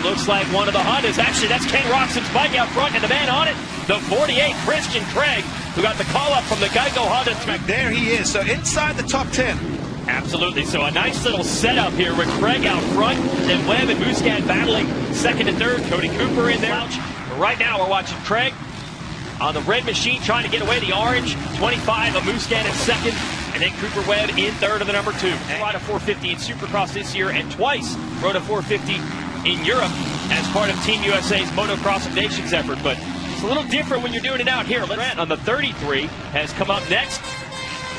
looks like one of the Hondas. Actually, that's Ken Roxon's bike out front, and the man on it, the 48, Christian Craig, who got the call up from the Geico Honda. There he is, so inside the top 10. Absolutely, so a nice little setup here with Craig out front, then Webb and Musquin battling second and third. Cody Cooper in there. Right now we're watching Craig on the red machine trying to get away the orange. 25 of Musquin in second, and then Cooper Webb in third of the number 2. Rode a 450 in Supercross this year, and twice rode a 450 in Europe as part of Team USA's Motocross of Nations effort. But it's a little different when you're doing it out here. Grant on the 33 has come up next.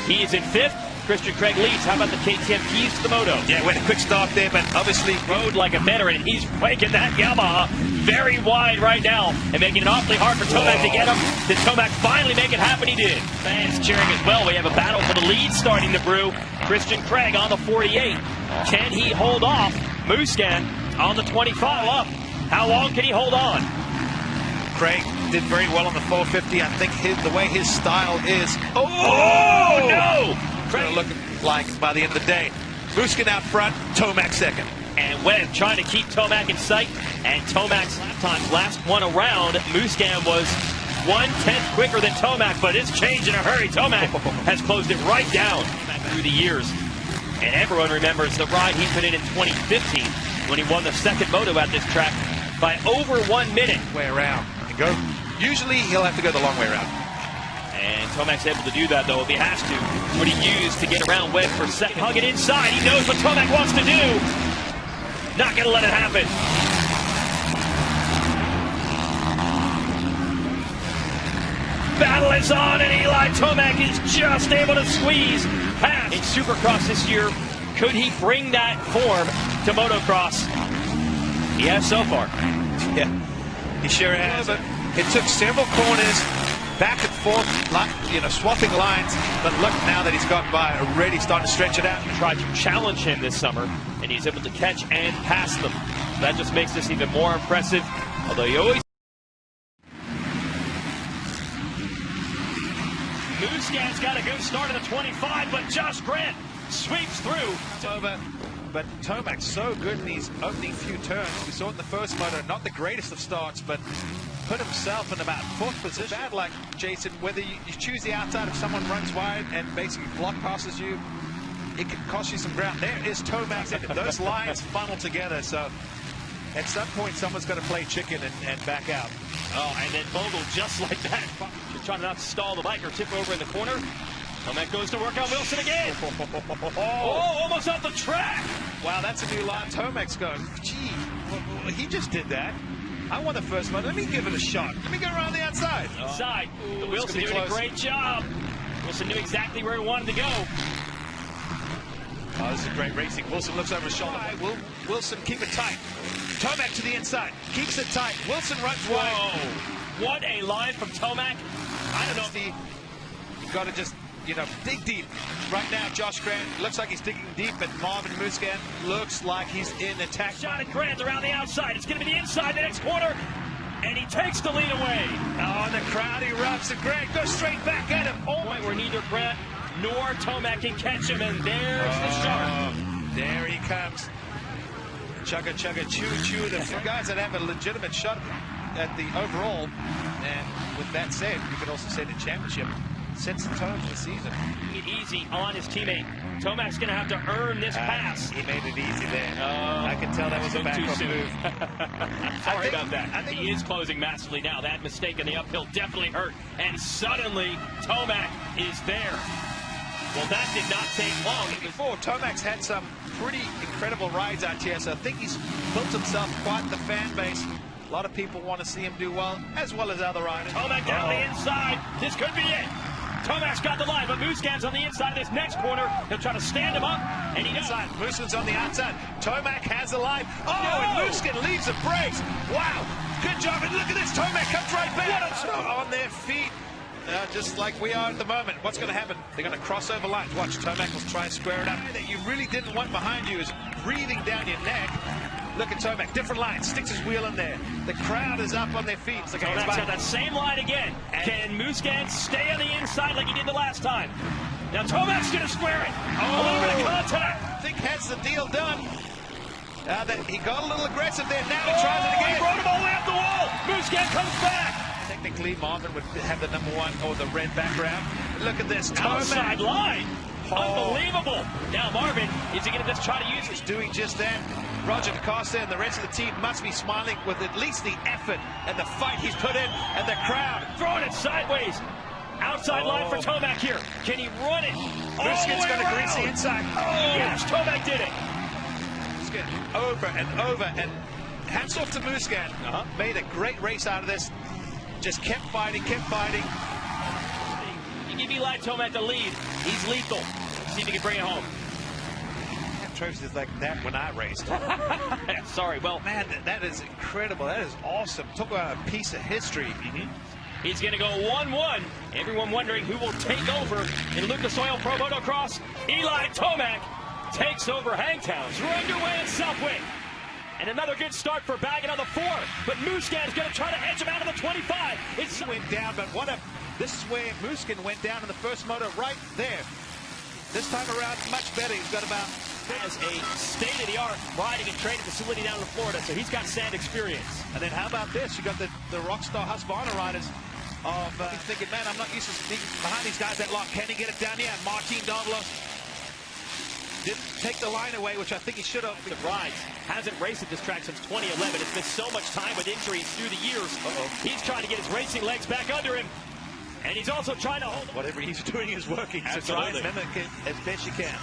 He is in 5th. Christian Craig leads. How about the KTM keys to the moto? Yeah, went a quick start there, but obviously rode like a veteran. He's making that Yamaha very wide right now and making it awfully hard for Tomac to get him. Did Tomac finally make it happen? He did. Fans cheering as well. We have a battle for the lead starting to brew. Christian Craig on the 48. Can he hold off Musquin on the 25 up? How long can he hold on? Craig did very well on the 450. I think the way his style is. Oh no! Craig looking like by the end of the day. Musquin out front, Tomac second. And Webb trying to keep Tomac in sight. And Tomac's last one around, Musquin was 1/10 quicker than Tomac, but it's changed in a hurry. Tomac has closed it right down through the years. And everyone remembers the ride he put in 2015 when he won the second moto at this track by over 1 minute. Way around. And go. Usually he'll have to go the long way around. And Tomac's able to do that, though, if he has to. What he used to get around Webb for second. Hug it inside. He knows what Tomac wants to do. Not going to let it happen. Battle is on, and Eli Tomac is just able to squeeze past. In Supercross this year, could he bring that form to motocross? He has so far. Yeah, he sure has. It took several corners, back and forth, swapping lines, but look now that he's gotten by, already starting to stretch it out. Tried to challenge him this summer, and he's able to catch and pass them. That just makes this even more impressive, although he always... Musquin's got a good start at the 25, but Josh Grant sweeps through. But Tomac's so good in these opening few turns. We saw it in the first moto, not the greatest of starts, but put himself in about 4th position. Bad like Jason, whether you choose the outside if someone runs wide and basically block passes you, it can cost you some ground. There is Tomac. Those lines funnel together, so at some point someone's got to play chicken and back out. Oh, and then Vogel just like that. Just trying not to stall the bike or tip over in the corner. Tomac goes to work on Wilson again. Oh, almost off the track. Wow, that's a new line. Tomac's going, gee, well, he just did that. I won the first one. Let me give it a shot. Let me go around the outside. Inside. Wilson doing a great job. Wilson knew exactly where he wanted to go. Oh, this is great racing. Wilson looks over his shoulder. Wilson, keep it tight. Tomac to the inside. Keeps it tight. Wilson runs wide. Whoa. What a line from Tomac. I don't know if you've got to just, dig deep. Right now, Josh Grant looks like he's digging deep, but Marvin Musquin looks like he's in attack. Shot at Grant around the outside. It's going to be the inside, the next corner, and he takes the lead away. Oh, and the crowd erupts, and Grant goes straight back at him. Oh, point where neither Grant nor Tomac can catch him, and there's the shark. There he comes. Chugga, chugga, chew, chew. The guys that have a legitimate shot at the overall. And with that said, you could also say the championship sets the tone for the season. Easy on his teammate. Tomac's going to have to earn this pass. He made it easy there. I can tell that was a back move. Sorry about that. I think he is closing massively now. That mistake in the uphill definitely hurt. And suddenly, Tomac is there. Well, that did not take long. Before, Tomac's had some pretty incredible rides out here, so I think he's built himself quite the fan base. A lot of people want to see him do well as other riders. Tomac down the inside. This could be it. Tomac's got the line, but Musquin's on the inside of this next corner. He'll try to stand him up, and he does. Musquin's on the outside. Tomac has the line. Oh, no! And Musquin leaves the brakes. Wow, good job. And look at this. Tomac comes right back. On their feet. Just like we are at the moment. What's going to happen? They're going to cross over lines. Watch, Tomac will try and square it up. That you really didn't want behind you is breathing down your neck. Look at Tomac, different line, sticks his wheel in there. The crowd is up on their feet. Tomac's on that same line again. Can Musquin stay on the inside like he did the last time? Now Tomac's going to square it. A little bit of contact. I think has the deal done. He got a little aggressive there. Now he tries it again. He rode him all the way up the wall. Musquin comes back. Technically, Marvin would have the #1 or the red background. Look at this. Outside line. Oh. Unbelievable. Now Marvin, is he going to just try to use it? He's doing just that. Roger DaCosta and the rest of the team must be smiling with at least the effort and the fight he's put in, and the crowd. Throwing it sideways. Outside line for Tomac here. Can he run it? Musquin's going to grease the inside. Oh, yes, Tomac did it. Musquin over and over, and hats off to Musquin. Made a great race out of this. Just kept fighting, kept fighting. You give Eli Tomac the lead. He's lethal. See if he can bring it home. Trophies like that when I raced. Sorry, well. Man, that is incredible. That is awesome. Talk about a piece of history. He's going to go 1-1. Everyone wondering who will take over in Lucas Oil Pro Motocross. Eli Tomac takes over Hangtowns. We're underway in Southwick. And another good start for Baggett on the 4. But Musquin is going to try to edge him out of the 25. He went down, but this is where Musquin went down in the first moto right there. This time around, much better. He's got about... Has a state-of-the-art riding and training facility down in Florida, so he's got sand experience. And then how about this? You got the Rockstar Husqvarna riders of thinking, man, I'm not used to being behind these guys that long. Can he get it down here? And Martin Davalos didn't take the line away, which I think he should have. The rides hasn't raced at this track since 2011. It's missed so much time with injuries through the years. He's trying to get his racing legs back under him. And he's also trying to hold whatever he's doing is working. Absolutely. So try and mimic it as best you can.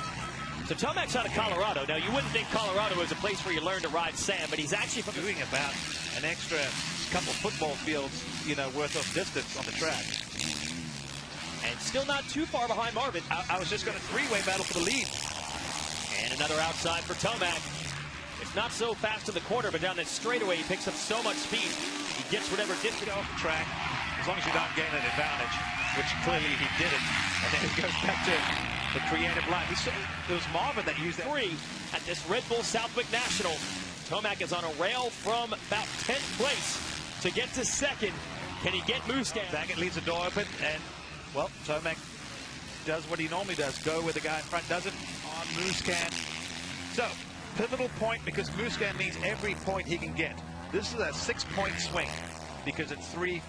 So Tomac's out of Colorado. Now, you wouldn't think Colorado is a place where you learn to ride sand, but he's actually doing about an extra couple football fields, worth of distance on the track. And still not too far behind Marvin. I was just going to three-way battle for the lead. And another outside for Tomac. It's not so fast in the corner, but down that straightaway, he picks up so much speed. He gets whatever distance off the track, as long as you don't gain an advantage, which clearly he didn't. And then it goes back to the creative line. It was Marvin that used that. 3 at this Red Bull Southwick National. Tomac is on a rail from about 10th place to get to 2nd. Can he get Musquin? Baggett leaves the door open, and, well, Tomac does what he normally does, go where the guy in front doesn't on Musquin. So, pivotal point, because Musquin needs every point he can get. This is a 6-point swing, because it's 3.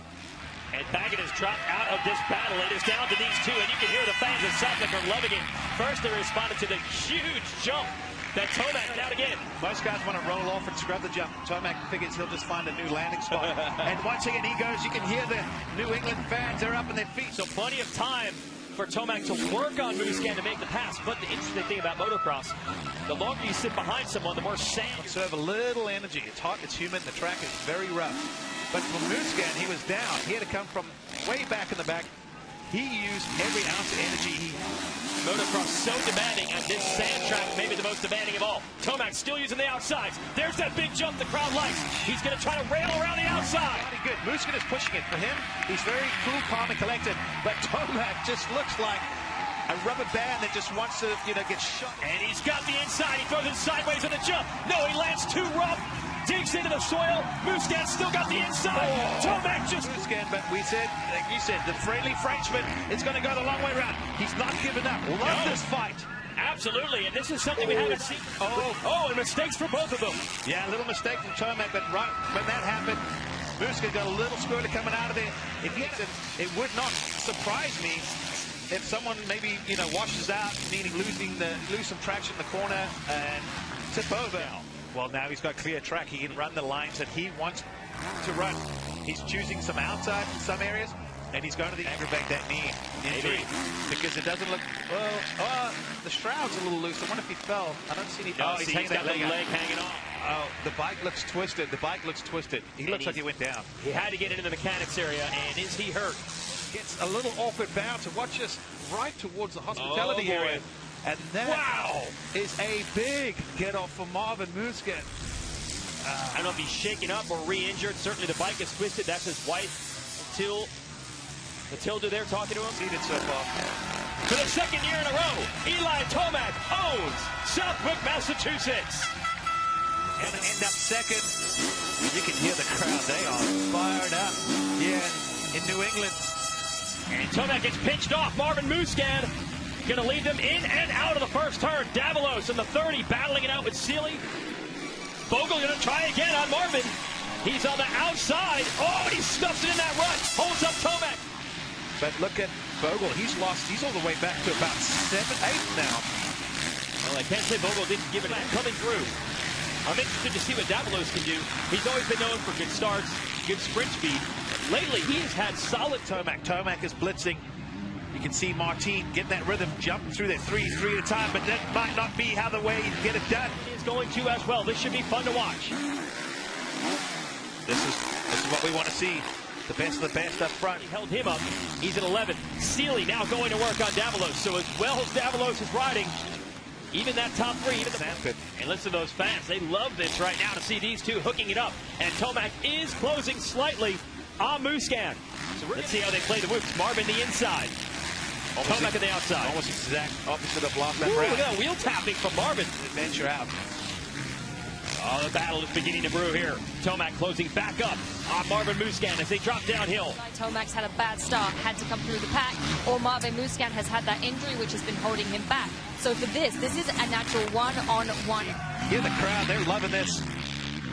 And Baggett has dropped out of this battle. It is down to these two, and you can hear the fans of Southwick are loving it. First, they responded to the huge jump that Tomac out again. Most guys want to roll off and scrub the jump. Tomac figures he'll just find a new landing spot. And once again he goes, you can hear the New England fans. They're up on their feet. So plenty of time for Tomac to work on Musquin to make the pass. But the interesting thing about motocross, the longer you sit behind someone, the more sand. Conserve a little energy. It's hot, it's humid, the track is very rough. But for Musquin, he was down. He had to come from way back in the back. He used every ounce of energy he had. Motocross so demanding, and this sand track may be the most demanding of all. Tomac still using the outsides. There's that big jump the crowd likes. He's going to try to rail around the outside. Pretty good. Musquin is pushing it. For him, he's very cool, calm, and collected. But Tomac just looks like a rubber band that just wants to, get shot. And he's got the inside. He throws it sideways on the jump. No, he lands too rough. Digs into the soil. Musquin still got the inside. Tomac just... Musquin, but we said, like you said, the friendly Frenchman is going to go the long way around. He's not giving up. Love this fight. Absolutely, and this is something we haven't seen. And mistakes for both of them. Yeah, a little mistake from Tomac, but right when that happened, Musquin got a little squirrely coming out of there. It would not surprise me if someone maybe, washes out, meaning lose some traction in the corner and tip over. Well, now he's got clear track. He can run the lines that he wants to run. He's choosing some outside in some areas, and he's going to aggravate that knee injury because it doesn't look, the shroud's a little loose. I wonder if he fell. I don't see any. He's got the leg hanging off. Oh, the bike looks twisted. The bike looks twisted. He looks like he went down. He had to get into the mechanics area, and is he hurt? Gets a little awkward bounce, and watch this right towards the hospitality area. And that is a big get-off for Marvin Musquin. I don't know if he's shaken up or re-injured. Certainly the bike is twisted. That's his wife, Matilda there talking to him. Seated so far. For the 2nd year in a row, Eli Tomac owns Southwick, Massachusetts. And end up 2nd. You can hear the crowd. They are fired up here in New England. And Tomac gets pinched off. Marvin Musquin going to lead them in and out of the first turn. Davalos in the 30 battling it out with Sealy. Bogle going to try again on Marvin. He's on the outside. Oh, he stuffs it in that run. Holds up Tomac. But look at Bogle. He's all the way back to about 7th, 8th now. Well, I can't say Bogle didn't give it back coming through. I'm interested to see what Davalos can do. He's always been known for good starts, good sprint speed. Lately, he has had solid. Tomac is blitzing. You can see Martin getting that rhythm, jumping through that three at a time, but that might not be how the way you get it done. He's going to as well. This should be fun to watch. This is what we want to see. The best of the best up front. He held him up. He's at 11. Sealy now going to work on Davalos. So as well as Davalos is riding, even that top three, even the Sanford. And listen to those fans. They love this right now to see these two hooking it up. And Tomac is closing slightly on Musquin. So let's see how they play the whoops. Marvin the inside. Tomac on the outside. Almost exact opposite of last round. Look at that wheel tapping from Marvin. Adventure out. Oh, the battle is beginning to brew here. Tomac closing back up on Marvin Musquin as they drop downhill. Tomac's had a bad start, had to come through the pack, or Marvin Musquin has had that injury which has been holding him back. So for this is a natural one-on-one. Yeah, the crowd, they're loving this.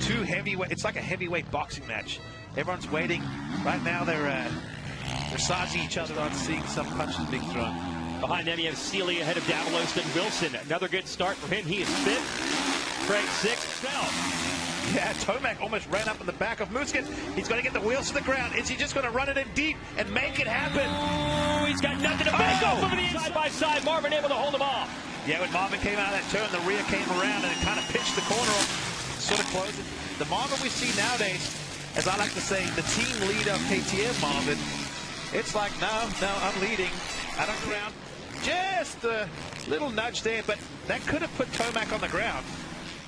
Two heavyweight, it's like a heavyweight boxing match. Everyone's waiting. Right now they're sizing each other on, seeing some punches being thrown. Behind them you have Sealy ahead of Davalos and Wilson. Another good start for him. He is 5th. Craig 6th. Yeah, Tomac almost ran up in the back of Musquin. He's going to get the wheels to the ground. Is he just going to run it in deep and make it happen? Oh, he's got nothing to back off over the inside by side. Marvin able to hold him off. Yeah, when Marvin came out of that turn, the rear came around and it kind of pitched the corner off, sort of closed it. The Marvin we see nowadays, as I like to say, the team leader of KTM Marvin, it's like, no, I'm leading. I don't ground. Just a little nudge there, but that could have put Tomac on the ground.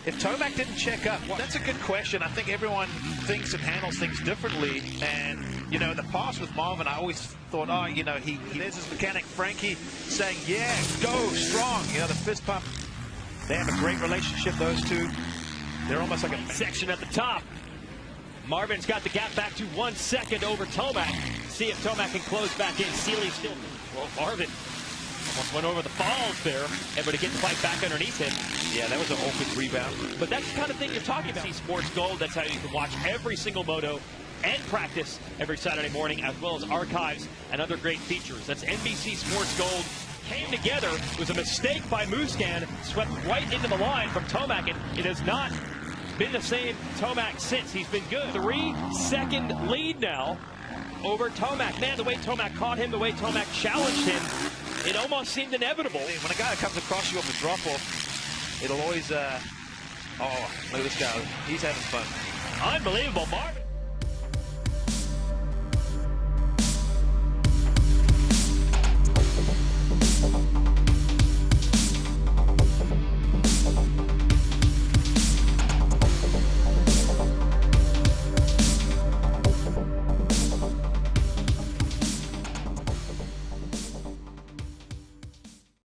If Tomac didn't check up, well, that's a good question. I think everyone thinks and handles things differently. And, you know, in the past with Marvin, I always thought, oh, you know, there's his mechanic, Frankie, saying, yeah, go strong. You know, the fist pump. They have a great relationship, those two. They're almost like a section at the top. Marvin's got the gap back to 1 second over Tomac. See if Tomac can close back in. Sealy still. Well, Marvin almost went over the falls there, able to get the fight back underneath him. Yeah, that was an awkward rebound. But that's the kind of thing you're talking about. Sports Gold, that's how you can watch every single moto and practice every Saturday morning, as well as archives and other great features. That's NBC Sports Gold. Came together. It was a mistake by Musquin, swept right into the line from Tomac, and it has not been the same Tomac since. He's been good. 3-second lead now over Tomac. Man, the way Tomac caught him, the way Tomac challenged him, it almost seemed inevitable. When a guy comes across you off the drop-off, it'll always, oh, look at this guy. He's having fun. Unbelievable, Marvin.